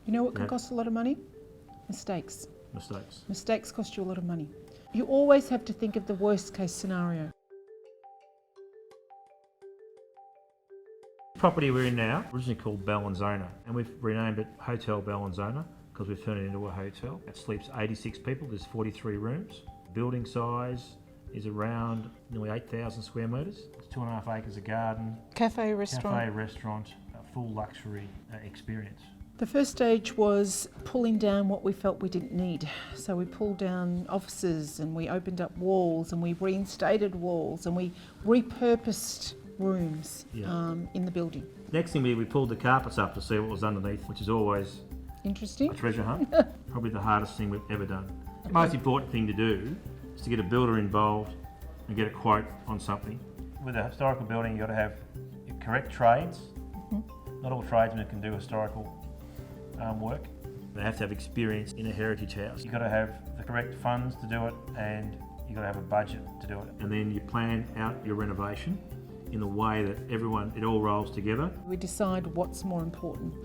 You know what can cost a lot of money? Mistakes. Mistakes cost you a lot of money. You always have to think of the worst case scenario. The property we're in now, originally called Bellinzona, and we've renamed it Hotel Bellinzona because we've turned it into a hotel. It sleeps 86 people, there's 43 rooms. Building size is around nearly 8,000 square metres. It's 2.5 acres of garden. Cafe, restaurant. A full luxury experience. The first stage was pulling down what we felt we didn't need. So we pulled down offices and we opened up walls and we reinstated walls and we repurposed rooms in the building. Next thing we pulled the carpets up to see what was underneath, which is always interesting. A treasure hunt. Probably the hardest thing we've ever done. The most important thing to do is to get a builder involved and get a quote on something. With a historical building, you've got to have your correct trades. Not all tradesmen can do historical work. They have to have experience in a heritage house. You've got to have the correct funds to do it, and you've got to have a budget to do it. And then you plan out your renovation in the way that it all rolls together. We decide what's more important,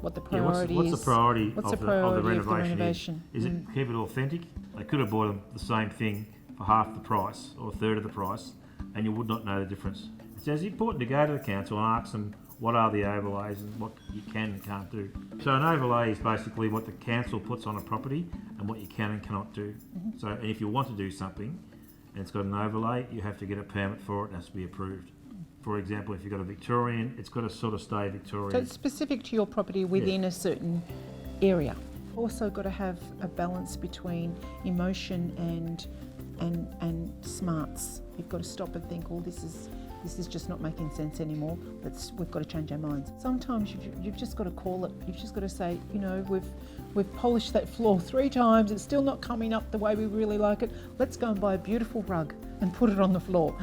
what the priority is. What's the priority of the renovation? Is it keep it authentic? They could have bought them the same thing for half the price or a third of the price, and you would not know the difference. So it's important to go to the council and ask them what are the overlays and what you can and can't do. So an overlay is basically what the council puts on a property and what you can and cannot do. So and if you want to do something and it's got an overlay, you have to get a permit for it and it has to be approved. For example, if you've got a Victorian, it's got to sort of stay Victorian. So it's specific to your property within a certain area. Also got to have a balance between emotion and smarts. You've got to stop and think, oh, this is just not making sense anymore. We've got to change our minds. Sometimes you've just got to call it. You've just got to say, you know, we've polished that floor 3 times. It's still not coming up the way we really like it. Let's go and buy a beautiful rug and put it on the floor.